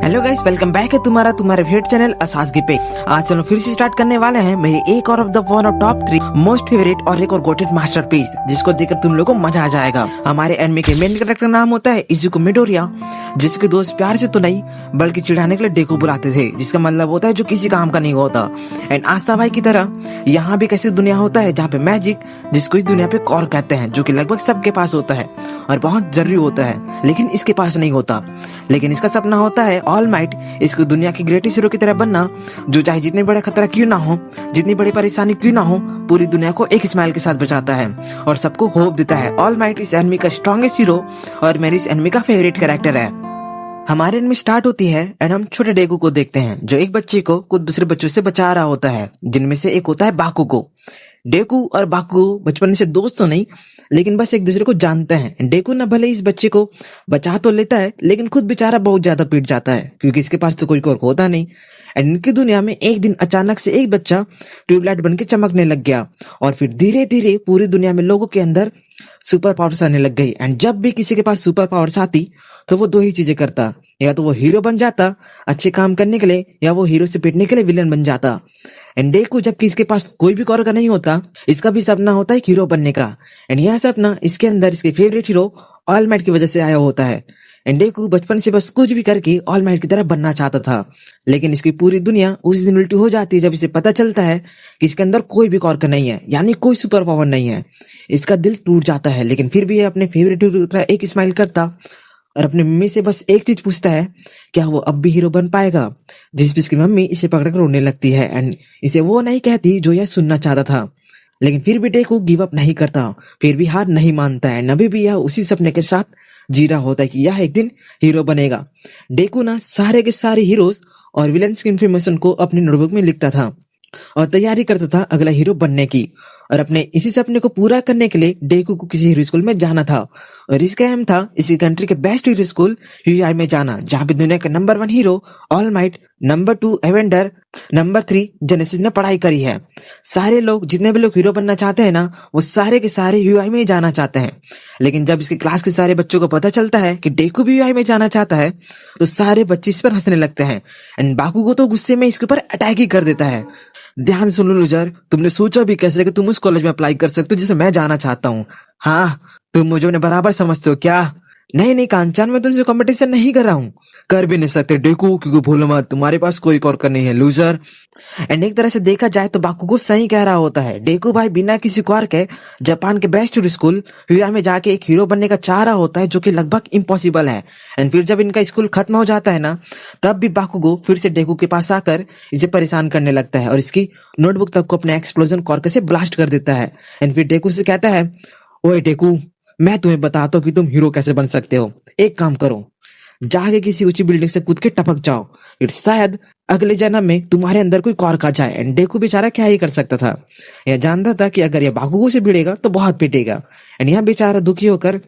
Hello guys, welcome back है तुम्हारा favourite channel असासगी पे। आज हम लोग फिर से स्टार्ट करने वाले हैं मेरे एक और of the one of top 3 most favourite और एक और गोटेड मास्टरपीस, जिसको देखकर तुम लोगों को मजा आ जाएगा। हमारे एनिमे के मेन कैरेक्टर का नाम होता है इजुको मिडोरिया, जिसके दोस्त प्यार से तो नहीं बल्कि चिढ़ाने के लिए डेको बुलाते थे, जिसका मतलब होता है जो किसी काम का नहीं होता। एंड आस्था भाई की तरह यहाँ भी कैसी दुनिया होता है जहाँ पे मैजिक, जिसको इस दुनिया पे कॉर कहते हैं, जो कि लगभग सबके पास होता है और बहुत जरूरी होता है, लेकिन इसके पास नहीं होता। लेकिन इसका सपना होता है ऑल माइट, इसको दुनिया की ग्रेटेस्ट हीरो की तरह बनना, जो चाहे जितने बड़े खतरा क्यों ना हो, जितनी बड़ी परेशानी क्यों ना हो, पूरी दुनिया को एक स्माइल के साथ बचाता है और सबको होप देता है। ऑल माइट इस एनिमे का स्ट्रॉन्गेस्ट हीरो और मेरी इस एनिमे का फेवरेट कैरेक्टर है। हमारे एनिमे स्टार्ट होती है एंड हम छोटे डेकू को देखते हैं, जो एक बच्चे को कुछ दूसरे बच्चों से बचा रहा होता है, जिनमें से एक होता है बाकुगो। डेकू और बाकुगो बचपन से दोस्त तो नहीं, लेकिन बस एक दूसरे को जानते हैं। डेकू न भले इस बच्चे को बचा तो लेता है, लेकिन खुद बेचारा बहुत ज्यादा पीट जाता है, क्योंकि इसके पास तो कोई और होता नहीं। एंड इनकी दुनिया में एक दिन अचानक से एक बच्चा ट्यूबलाइट बन के चमकने लग गया, और फिर धीरे धीरे पूरी दुनिया में लोगों के अंदर सुपर पावर्स आने लग गई। एंड जब भी किसी के पास सुपर पावर्स आती तो वो दो ही चीजें करता, या तो वो हीरो बन जाता अच्छे काम करने के लिए, या वो हीरो से पिटने के लिए विलन बन जाता। एंड डेकू जबकि इसके पास कोई भी कौर का नहीं होता, इसका भी सपना होता है हीरो बनने का। एंड यह सपना इसके अंदर इसके फेवरेट हीरो ऑल माइट की वजह से आया होता है। एंड डेकू बचपन से बस कुछ भी करके ऑल माइट की तरह बनना चाहता था, लेकिन इसकी पूरी दुनिया उस दिन उल्टी हो जाती है जब इसे पता चलता है कि इसके अंदर कोई भी कौर का नहीं है, यानी कोई सुपर पावर नहीं है। इसका दिल टूट जाता है, लेकिन फिर भी ये अपने फेवरेट हीरो की तरह एक स्माइल करता और अपनी मम्मी से बस एक चीज पूछता है, क्या वो अब भी हीरो बन पाएगा? जिस पे इसकी मम्मी इसे पकड़कर रोने लगती है एंड इसे वो नहीं कहती जो यह सुनना चाहता था। लेकिन फिर भी डेकू गिव अप नहीं करता, फिर भी हार नहीं मानता है। अभी भी यह उसी सपने के साथ जी रहा होता है कि यह एक दिन हीरो बनेगा। डेकू ना सारे के सारे हीरोज और विलन्स की इन्फॉर्मेशन को अपनी नोटबुक में लिखता था और तैयारी करता था अगला हीरो बनने की। और अपने इसी सपने को पूरा करने के लिए डेकू को किसी हीरो स्कूल में जाना था, और इसका एम था इसी कंट्री के बेस्ट हीरो स्कूल ह्यूआई में जाना, जहाँ पे दुनिया का number 1 hero All Might, number 2 Endeavor, number 3 Genesis ने पढ़ाई करी है। सारे लोग जितने भी लोग हीरो बनना चाहते हैं ना, वो सारे के सारे ह्यूआई में ही जाना चाहते हैं। लेकिन जब इसके क्लास के सारे बच्चों को पता चलता है कि डेकू भी ह्यूआई में जाना चाहता है, तो सारे बच्चे इस पर हंसने लगते हैं। एंड बाकुगो तो गुस्से में इसके ऊपर अटैक ही कर देता है। ध्यान सुन लो लूजर, तुमने सोचा भी कैसे कि तुम उस कॉलेज में अप्लाई कर सकते हो जिसे मैं जाना चाहता हूँ? हाँ, तुम मुझे उन्हें बराबर समझते हो क्या? नहीं नहीं कांचन, मैं तुमसे कंपटीशन नहीं कर रहा हूँ। कर भी नहीं सकते डेकू, क्योंकि भूलो मत तुम्हारे पास कोई और कर नहीं है लूजर। एंड एक तरह से देखा जाए तो बाकुगो सही कह रहा होता है। डेकू भाई बिना किसी कौर के जापान के बेस्ट स्कूल ह्यूआई में जाके एक हीरो बनने का चाह रहा होता है, जो कि लगभग इम्पॉसिबल है। एंड फिर जब इनका स्कूल खत्म हो जाता है ना, तब भी बाकुगो फिर से डेकू के पास आकर इसे परेशान करने लगता है और इसकी नोटबुक तक को अपने एक्सप्लोजन कॉर्क से ब्लास्ट कर देता है। एंड फिर डेकू से कहता है, ओए डेकू, मैं तुम्हें बताता हूँ कि तुम हीरो कैसे बन सकते हो। एक काम करो, जाके किसी ऊंची बिल्डिंग से कूद के टपक जाओ, फिर शायद अगले जन्म में तुम्हारे अंदर कोई कौर आ जाए। एंड डेकू बेचारा क्या ही कर सकता था, यह जानता था कि अगर यह बाकुगो से भिड़ेगा तो बहुत पिटेगा। एंड यह बेचारा दुखी होकर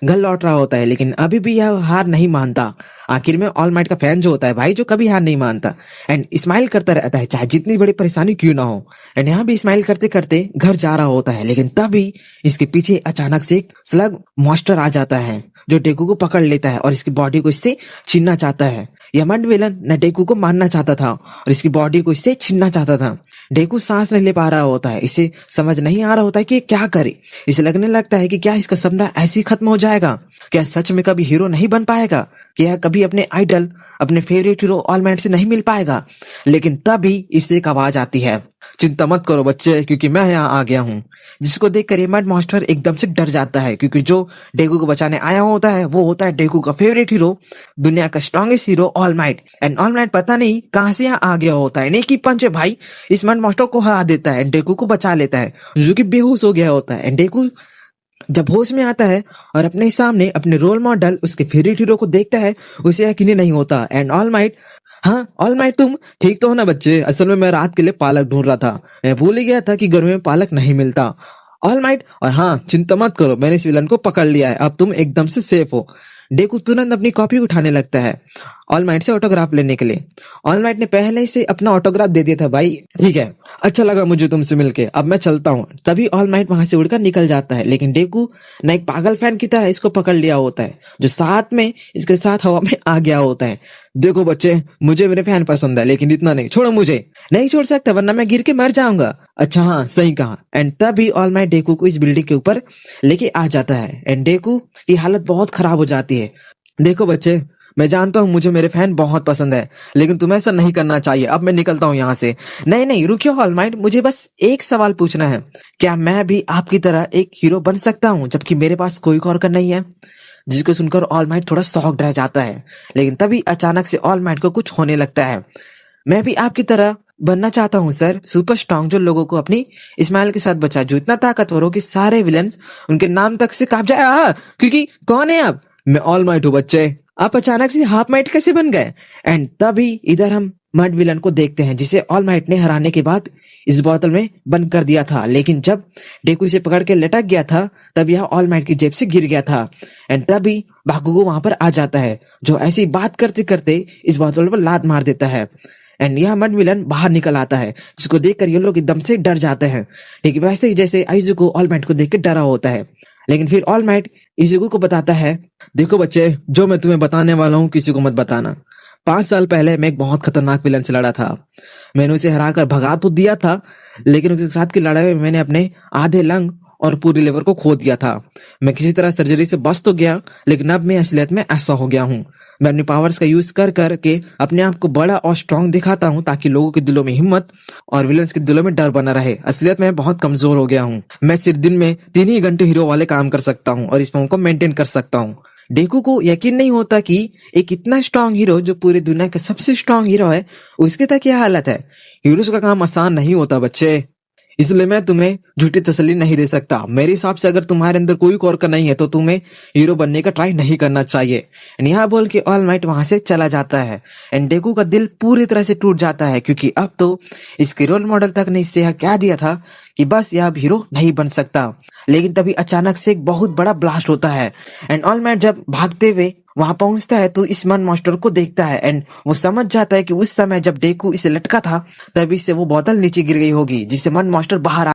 घर लौट रहा होता है, लेकिन अभी भी यह हार नहीं मानता। आखिर में ऑल माइट का फैन जो होता है भाई, जो कभी हार नहीं मानता एंड स्माइल करता रहता है, चाहे जितनी बड़ी परेशानी क्यों ना हो। एंड यहाँ भी स्माइल करते करते घर जा रहा होता है, लेकिन तभी इसके पीछे अचानक से एक स्लग मॉन्स्टर आ जाता है, जो डेकू को पकड़ लेता है और इसकी बॉडी को इससे छीनना चाहता है। यह मंड विलन न डेकू को मारना चाहता था और इसकी बॉडी को इससे छीनना चाहता था। डेकू सांस नहीं ले पा रहा होता है, इसे समझ नहीं आ रहा होता है कि क्या करे। इसे लगने लगता है कि क्या इसका सपना ऐसे ही खत्म हो जाएगा? क्या सच में कभी हीरो नहीं बन पाएगा? क्या कभी अपने आइडल, अपने favourite hero All might say नहीं मिल पाएगा? लेकिन तभी इससे एक आवाज आती है, चिंता मत करो बच्चे, क्योंकि मैं यहाँ आ गया हूँ। जिसको देखकर ये मड मॉन्स्टर एकदम से डर जाता है, क्योंकि जो डेकू को बचाने आया होता है वो होता है डेकू का फेवरेट हीरो, दुनिया का strongest hero All might. And all might पता नहीं कहाँ से यहाँ आ गया होता है, एक ही पंच भाई इस मड मॉन्स्टर को हरा देता है, डेकू को बचा लेता है, जो कि बेहोश हो गया होता है। एंड डेकू जब होश में आता है और अपने सामने अपने रोल मॉडल उसके फेवरेट हीरो को देखता है, उसे यकीन नहीं होता। एंड ऑल माइट, हाँ ऑल माइट तुम ठीक तो हो ना बच्चे? असल में मैं रात के लिए पालक ढूंढ रहा था, मैं भूल ही गया था कि गर्मी में पालक नहीं मिलता। ऑल माइट, और हाँ चिंता मत करो, मैंने इस विलन को पकड़ लिया है, अब तुम एकदम से सेफ हो। डेकू तुरंत अपनी कॉपी उठाने लगता है ऑल माइट से ऑटोग्राफ लेने के लिए। ऑल माइट ने पहले से अपना ऑटोग्राफ दे दिया था। भाई ठीक है, अच्छा लगा मुझे तुमसे मिलके, अब मैं चलता हूँ। तभी ऑल माइट वहां से उड़कर निकल जाता है, लेकिन डेकू न एक पागल फैन की तरह इसको पकड़ लिया होता है, जो साथ में इसके साथ हवा में आ गया होता है। देखो बच्चे, मुझे मेरे फैन पसंद है, लेकिन इतना नहीं, छोड़ो मुझे। नहीं छोड़ सकता, वरना मैं गिर के मर जाऊंगा। अच्छा हाँ, सही कहा। एंड तभी ऑल माइट डेकू को इस बिल्डिंग के ऊपर लेके आ जाता है एंड डेकू की हालत बहुत खराब हो जाती है। देखो बच्चे, मैं जानता हूँ मुझे मेरे फैन बहुत पसंद है, लेकिन तुम्हें ऐसा नहीं करना चाहिए। अब मैं निकलता हूँ यहाँ से। नहीं नहीं, रुकियो ऑल माइट, मुझे बस एक सवाल पूछना है। क्या मैं भी आपकी तरह एक हीरो बन सकता हूँ, जबकि मेरे पास कोई और नहीं है? जिसको सुनकर ऑल माइट थोड़ा शॉक्ड रह जाता है, लेकिन तभी अचानक से ऑल माइट को कुछ होने लगता है। मैं भी आपकी तरह बनना चाहता हूँ सर, सुपर स्ट्रांग, जो लोगों को अपनी स्माइल के साथ बचाए, जो इतना ताकतवर हो कि सारे विलन्स उनके नाम तक से कांप जाए। क्योंकि कौन है आप? मैं ऑल माइट हूँ बच्चे। आप अचानक से हाफ माइट कैसे बन गए? एंड तभी इधर हम मड विलन को देखते हैं, जिसे ऑल माइट ने हराने के बाद इस बोतल में बंद कर दिया था। लेकिन जब डेकू इसे पकड़ के लटक गया था, तब यह ऑल माइट की जेब से गिर गया था। एंड तभी बाकुगो वहां पर आ जाता है, जो ऐसी बात करते करते इस बोतल पर लात मार देता है। एंड यह मड विलन बाहर निकल आता है, जिसको देखकर ये लोग एकदम से डर जाते हैं, ठीक वैसे ही जैसे आइजुको ऑल माइट को देख के डरा होता है। लेकिन फिर ऑल माइट इजुको को बताता है, देखो बच्चे, जो मैं तुम्हें बताने वाला हूँ किसी को मत बताना। 5 साल पहले मैं एक बहुत खतरनाक विलन से लड़ा था। मैंने उसे हराकर भगा तो दिया था, लेकिन उसके साथ की लड़ाई में मैंने अपने आधे लंग और पूरी लिवर को खो दिया था। मैं किसी तरह सर्जरी से बच तो गया, लेकिन अब मैं असलियत में ऐसा हो गया हूँ। मैं अपनी पावर्स का यूज कर करके अपने आप को बड़ा और स्ट्रांग दिखाता हूँ, ताकि लोगों के दिलों में हिम्मत और विलन्स के दिलों में डर बना रहे। असलियत में बहुत कमजोर हो गया हूँ। मैं सिर्फ दिन में 3 ही घंटे हीरो वाले काम कर सकता हूँ और इस फॉर्म को मेंटेन कर सकता हूँ। डेकू को यकीन नहीं होता कि एक इतना स्ट्रांग हीरो, जो पूरी दुनिया का सबसे स्ट्रांग हीरो है, उसके तक क्या हालत है। हीरोज का काम आसान नहीं होता बच्चे, इसलिए मैं तुम्हें झूठी तसल्ली नहीं दे सकता। मेरे हिसाब से अगर तुम्हारे अंदर कोई और का नहीं है, तो तुम्हें हीरो बनने का ट्राई नहीं करना चाहिए। यहाँ बोल के ऑल माइट वहां से चला जाता है एंड डेकू का दिल पूरी तरह से टूट जाता है, क्योंकि अब तो इसके रोल मॉडल तक ने इससे यह कह दिया था कि बस यह अब हीरो नहीं बन सकता। लेकिन तभी अचानक से एक बहुत बड़ा ब्लास्ट होता है एंड ऑल माइट जब भागते हुए वहां पहुंचता है, तो इस मन मॉन्स्टर को देखता है एंड वो समझ जाता है कि उस समय जब डेकू इसे लटका था, तभी से वो बोतल नीचे गिर गई होगी, जिससे मन मॉन्स्टर बाहर